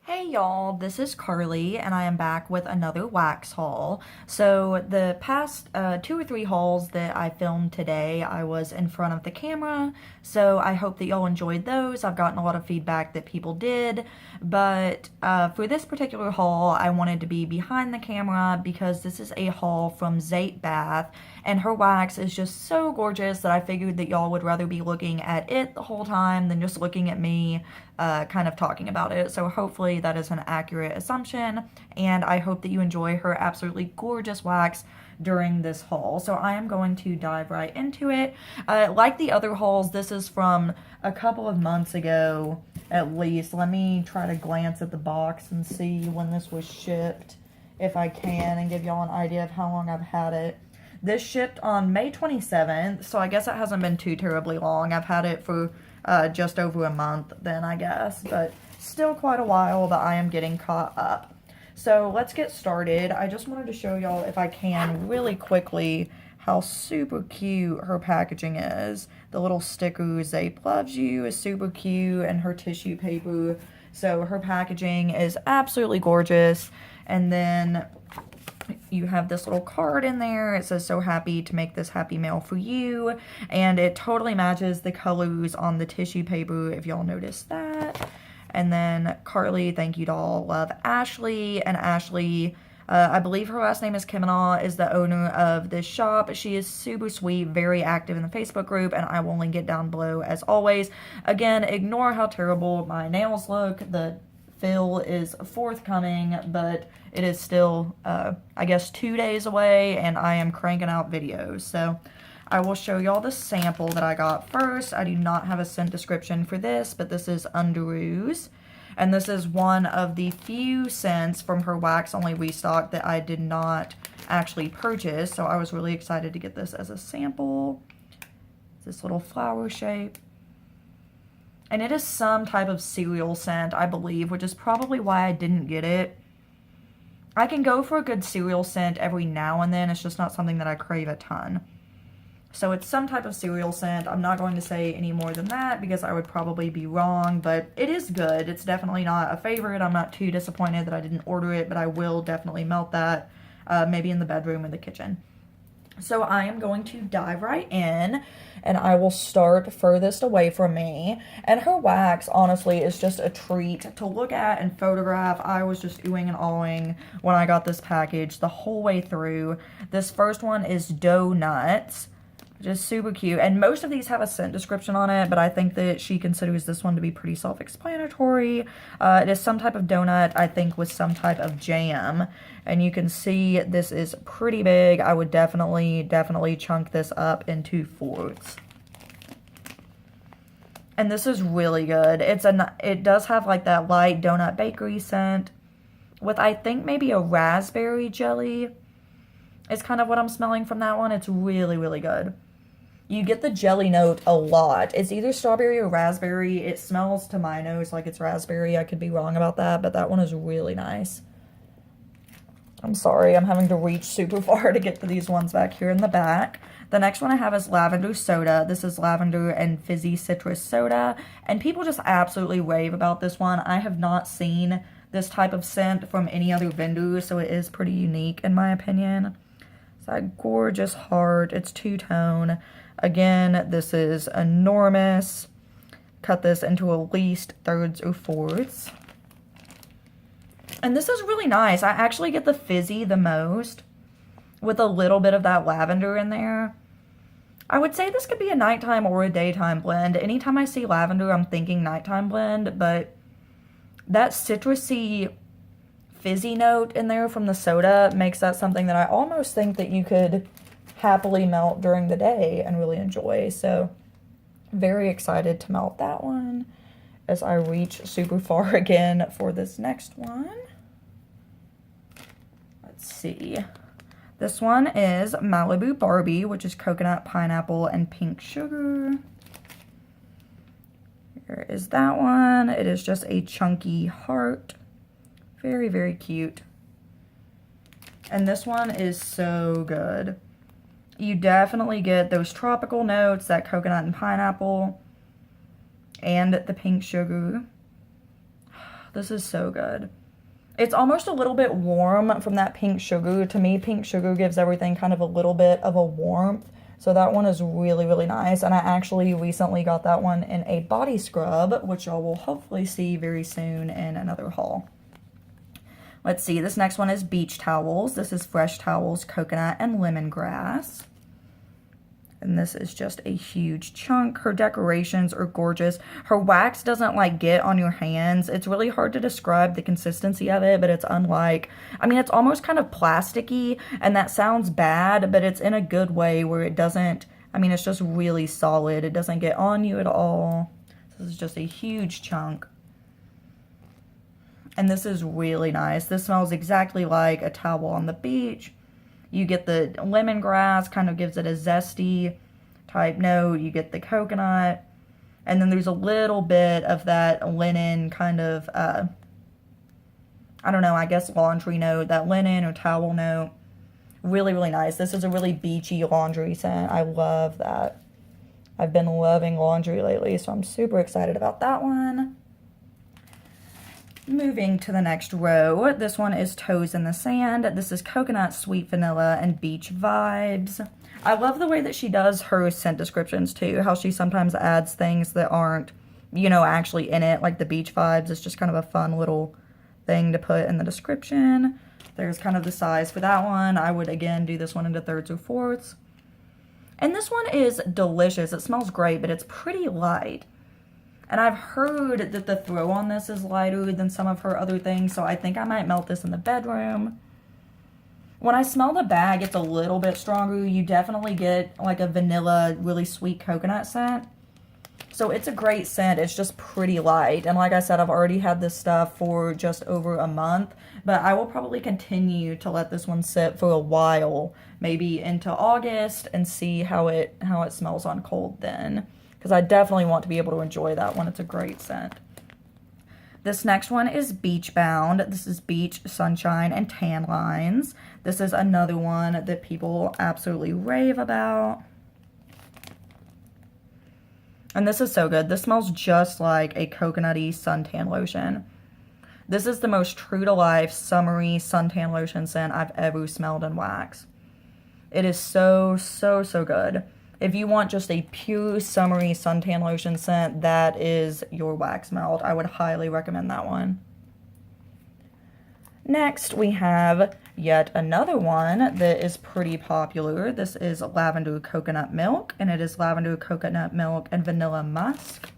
Hey y'all, this is Carly and I am back with another wax haul. So the past 2 or 3 hauls that I filmed today, I was in front of the camera, so I hope that y'all enjoyed those. I've gotten a lot of feedback that people did, but for this particular haul, I wanted to be behind the camera because this is a haul from Zeep Bath, and her wax is just so gorgeous that I figured that y'all would rather be looking at it the whole time than just looking at me kind of talking about it. So hopefully that is an accurate assumption, and I hope that you enjoy her absolutely gorgeous wax during this haul. So I am going to dive right into it. Like the other hauls, this is from a couple of months ago at least. Let me try to glance at the box and see when this was shipped, if I can, and give y'all an idea of how long I've had it. This shipped on May 27th, so I guess it hasn't been too terribly long. I've had it for just over a month then, I guess, but still quite a while that I am getting caught up. So let's get started. I just wanted to show y'all, if I can, really quickly how super cute her packaging is. The little sticker, Zeep loves you, is super cute, and her tissue paper. So her packaging is absolutely gorgeous. And then you have this little card in there. It says, "So happy to make this happy mail for you." And it totally matches the colors on the tissue paper, if y'all noticed that. And then Carly, thank you doll, love Ashley. And Ashley, I believe her last name is Kimina, is the owner of this shop. She is super sweet, very active in the Facebook group, and I will link it down below as always. Again, ignore how terrible my nails look. The fill is forthcoming, but it is still, I guess, 2 days away, and I am cranking out videos. So I will show y'all the sample that I got first. I do not have a scent description for this, but this is Underoos. And this is one of the few scents from her wax only restock that I did not actually purchase. So I was really excited to get this as a sample. This little flower shape. And it is some type of cereal scent, I believe, which is probably why I didn't get it. I can go for a good cereal scent every now and then. It's just not something that I crave a ton. So it's some type of cereal scent. I'm not going to say any more than that because I would probably be wrong, but it is good. It's definitely not a favorite. I'm not too disappointed that I didn't order it, but I will definitely melt that maybe in the bedroom or the kitchen. So I am going to dive right in, and I will start furthest away from me. And her wax, honestly, is just a treat to look at and photograph. I was just oohing and awing when I got this package the whole way through. This first one is Dough Nuts. Just super cute. And most of these have a scent description on it, but I think that she considers this one to be pretty self-explanatory. It is some type of donut, I think, with some type of jam. And you can see this is pretty big. I would definitely chunk this up into fourths. And this is really good. It does have like that light donut bakery scent with, I think, maybe a raspberry jelly. It's kind of what I'm smelling from that one. It's really, really good. You get the jelly note a lot. It's either strawberry or raspberry. It smells to my nose like it's raspberry. I could be wrong about that, but that one is really nice. I'm sorry, I'm having to reach super far to get to these ones back here in the back. The next one I have is Lavender Soda. This is lavender and fizzy citrus soda, and people just absolutely rave about this one. I have not seen this type of scent from any other vendor, so it is pretty unique in my opinion. It's that gorgeous heart. It's two-tone. Again, this is enormous. Cut this into at least thirds or fourths. And this is really nice. I actually get the fizzy the most with a little bit of that lavender in there. I would say this could be a nighttime or a daytime blend. Anytime I see lavender, I'm thinking nighttime blend, but that citrusy fizzy note in there from the soda makes that something that I almost think that you could happily melt during the day and really enjoy. So very excited to melt that one as I reach super far again for this next one. Let's see. This one is Malibu Barbie, which is coconut, pineapple, and pink sugar. Here is that one. It is just a chunky heart. Very, very cute. And this one is so good. You definitely get those tropical notes, that coconut and pineapple, and the pink sugar. This is so good. It's almost a little bit warm from that pink sugar. To me, pink sugar gives everything kind of a little bit of a warmth. So that one is really, really nice. And I actually recently got that one in a body scrub, which y'all will hopefully see very soon in another haul. Let's see, this next one is beach towels. This is Fresh Towels, Coconut, and Lemongrass. And this is just a huge chunk. Her decorations are gorgeous. Her wax doesn't like get on your hands. It's really hard to describe the consistency of it, but it's unlike, I mean, it's almost kind of plasticky, and that sounds bad, but it's in a good way where it doesn't, I mean, it's just really solid. It doesn't get on you at all. This is just a huge chunk. And this is really nice. This smells exactly like a towel on the beach. You get the lemongrass, kind of gives it a zesty type note. You get the coconut. And then there's a little bit of that linen kind of, I don't know, I guess laundry note, that linen or towel note. Really, really nice. This is a really beachy laundry scent. I love that. I've been loving laundry lately, so I'm super excited about that one. Moving to the next row, this one is Toes in the Sand. This is Coconut, Sweet Vanilla, and Beach Vibes. I love the way that she does her scent descriptions too, how she sometimes adds things that aren't, you know, actually in it, like the Beach Vibes. It's just kind of a fun little thing to put in the description. There's kind of the size for that one. I would, again, do this one into thirds or fourths. And this one is delicious. It smells great, but it's pretty light. And I've heard that the throw on this is lighter than some of her other things, so I think I might melt this in the bedroom. When I smell the bag, it's a little bit stronger. You definitely get like a vanilla, really sweet coconut scent. So it's a great scent. It's just pretty light. And like I said, I've already had this stuff for just over a month, but I will probably continue to let this one sit for a while, maybe into August, and see how it smells on cold then. Because I definitely want to be able to enjoy that one. It's a great scent. This next one is Beach Bound. This is Beach, Sunshine, and Tan Lines. This is another one that people absolutely rave about. And this is so good. This smells just like a coconutty suntan lotion. This is the most true-to-life, summery suntan lotion scent I've ever smelled in wax. It is so, so, so good. If you want just a pure summery suntan lotion scent, that is your wax melt. I would highly recommend that one. Next, we have yet another one that is pretty popular. This is Lavender Coconut Milk, and it is Lavender Coconut Milk and Vanilla Musk.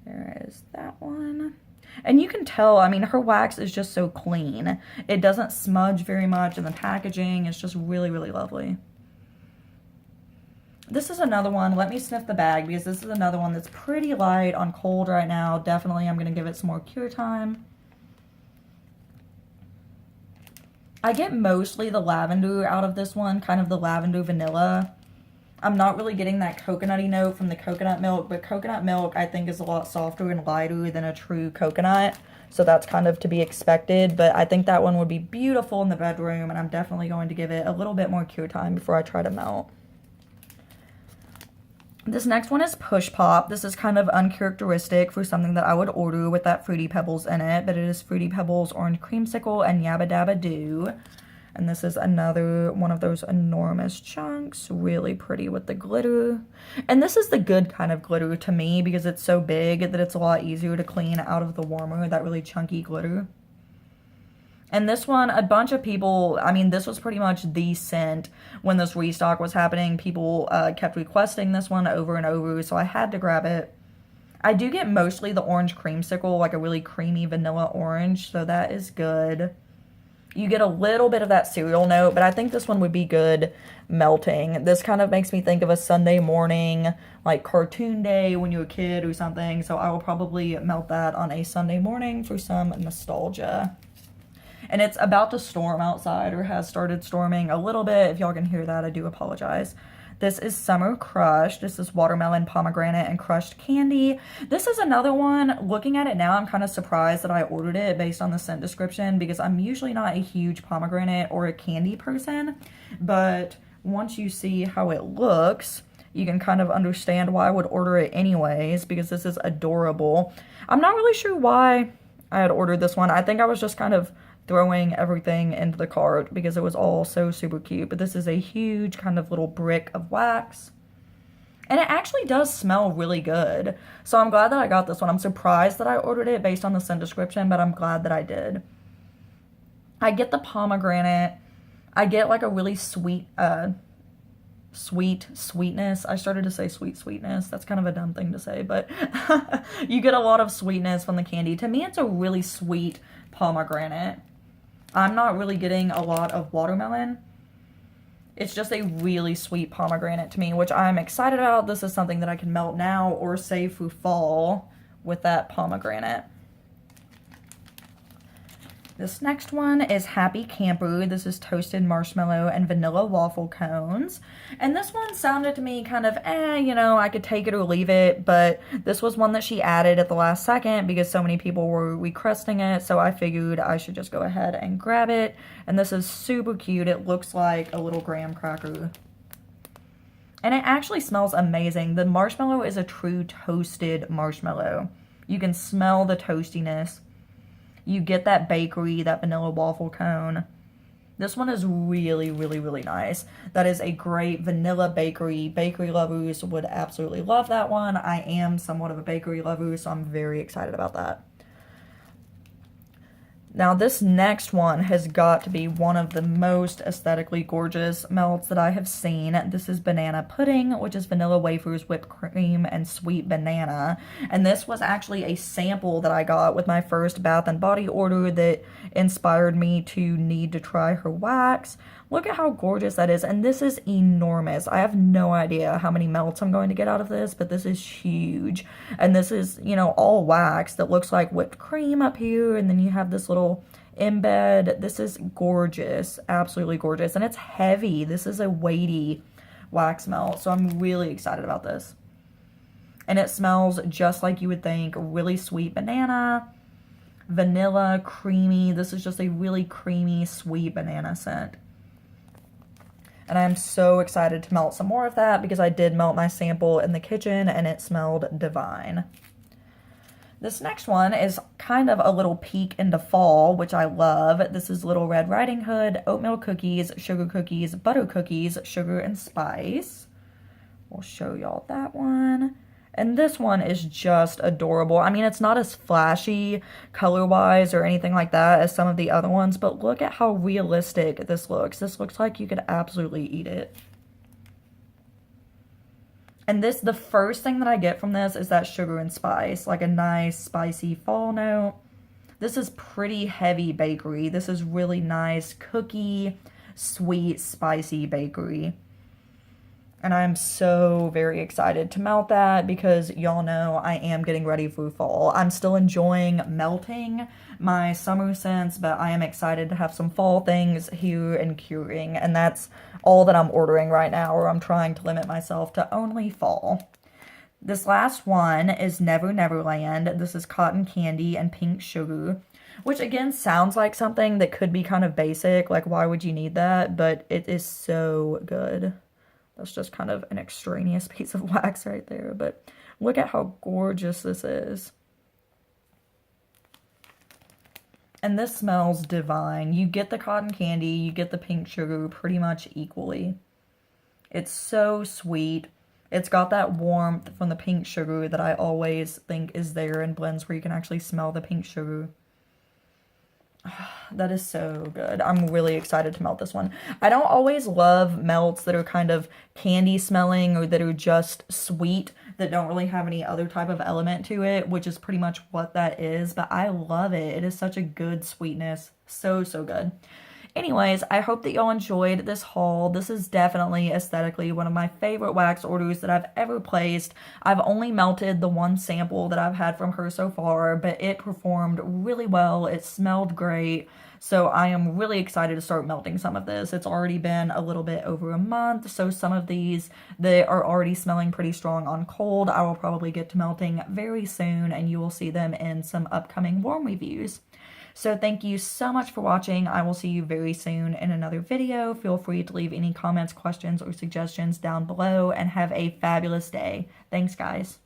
There is that one. And you can tell, I mean, her wax is just so clean. It doesn't smudge very much in the packaging. It's just really, really lovely. This is another one. Let me sniff the bag because this is another one that's pretty light on cold right now. Definitely, I'm going to give it some more cure time. I get mostly the lavender out of this one, kind of the lavender vanilla. I'm not really getting that coconutty note from the coconut milk, but coconut milk I think is a lot softer and lighter than a true coconut. So that's kind of to be expected, but I think that one would be beautiful in the bedroom, and I'm definitely going to give it a little bit more cure time before I try to melt. This next one is Push Pop. This is kind of uncharacteristic for something that I would order with that Fruity Pebbles in it, but it is Fruity Pebbles, Orange Creamsicle, and Yabba Dabba Doo. And this is another one of those enormous chunks, really pretty with the glitter. And this is the good kind of glitter to me because it's so big that it's a lot easier to clean out of the warmer, that really chunky glitter. And this one, a bunch of people, I mean, this was pretty much the scent when this restock was happening. People kept requesting this one over and over, so I had to grab it. I do get mostly the Orange Creamsicle, like a really creamy vanilla orange, so that is good. You get a little bit of that cereal note, but I think this one would be good melting. This kind of makes me think of a Sunday morning, like cartoon day when you were a kid or something, so I will probably melt that on a Sunday morning for some nostalgia. And it's about to storm outside, or has started storming a little bit. If y'all can hear that, I do apologize. This is Summer Crush. This is watermelon, pomegranate, and crushed candy. This is another one. Looking at it now, I'm kind of surprised that I ordered it based on the scent description because I'm usually not a huge pomegranate or a candy person. But once you see how it looks, you can kind of understand why I would order it anyways because this is adorable. I'm not really sure why I had ordered this one. I think I was just kind of throwing everything into the cart because it was all so super cute. But this is a huge kind of little brick of wax. And it actually does smell really good. So I'm glad that I got this one. I'm surprised that I ordered it based on the scent description, but I'm glad that I did. I get the pomegranate. I get like a really sweetness. I started to say sweetness. That's kind of a dumb thing to say, but you get a lot of sweetness from the candy. To me, it's a really sweet pomegranate. I'm not really getting a lot of watermelon. It's just a really sweet pomegranate to me, which I'm excited about. This is something that I can melt now or save for fall with that pomegranate. This next one is Happy Camper. This is toasted marshmallow and vanilla waffle cones. And this one sounded to me kind of, you know, I could take it or leave it. But this was one that she added at the last second because so many people were requesting it. So I figured I should just go ahead and grab it. And this is super cute. It looks like a little graham cracker. And it actually smells amazing. The marshmallow is a true toasted marshmallow. You can smell the toastiness. You get that bakery, that vanilla waffle cone. This one is really, really, really nice. That is a great vanilla bakery. Bakery lovers would absolutely love that one. I am somewhat of a bakery lover, so I'm very excited about that. Now, this next one has got to be one of the most aesthetically gorgeous melts that I have seen. This is banana pudding, which is vanilla wafers, whipped cream, and sweet banana. And this was actually a sample that I got with my first Bath & Body order that inspired me to need to try her wax. Look at how gorgeous that is. And this is enormous. I have no idea how many melts I'm going to get out of this, but this is huge. And this is, you know, all wax that looks like whipped cream up here. And then you have this little embed. This is gorgeous. Absolutely gorgeous. And it's heavy. This is a weighty wax melt. So I'm really excited about this. And it smells just like you would think. Really sweet banana, vanilla, creamy. This is just a really creamy, sweet banana scent. And I'm so excited to melt some more of that because I did melt my sample in the kitchen and it smelled divine. This next one is kind of a little peek into fall, which I love. This is Little Red Riding Hood, oatmeal cookies, sugar cookies, butter cookies, sugar and spice. We'll show y'all that one. And this one is just adorable. I mean, it's not as flashy color-wise or anything like that as some of the other ones, but look at how realistic this looks. This looks like you could absolutely eat it. And this, the first thing that I get from this is that sugar and spice, like a nice spicy fall note. This is pretty heavy bakery. This is really nice cookie, sweet, spicy bakery. And I'm so very excited to melt that because y'all know I am getting ready for fall. I'm still enjoying melting my summer scents, but I am excited to have some fall things here and curing. And that's all that I'm ordering right now, or I'm trying to limit myself to only fall. This last one is Never Neverland. This is cotton candy and pink sugar, which again sounds like something that could be kind of basic. Like, why would you need that? But it is so good. That's just kind of an extraneous piece of wax right there. But look at how gorgeous this is. And this smells divine. You get the cotton candy, you get the pink sugar pretty much equally. It's so sweet. It's got that warmth from the pink sugar that I always think is there in blends where you can actually smell the pink sugar. That is so good. I'm really excited to melt this one. I don't always love melts that are kind of candy smelling or that are just sweet, that don't really have any other type of element to it, which is pretty much what that is, but I love it. It is such a good sweetness. So, so good. Anyways, I hope that y'all enjoyed this haul. This is definitely aesthetically one of my favorite wax orders that I've ever placed. I've only melted the one sample that I've had from her so far, but it performed really well. It smelled great. So I am really excited to start melting some of this. It's already been a little bit over a month, so some of these that are already smelling pretty strong on cold, I will probably get to melting very soon, and you will see them in some upcoming warm reviews. So thank you so much for watching. I will see you very soon in another video. Feel free to leave any comments, questions, or suggestions down below, and have a fabulous day. Thanks, guys.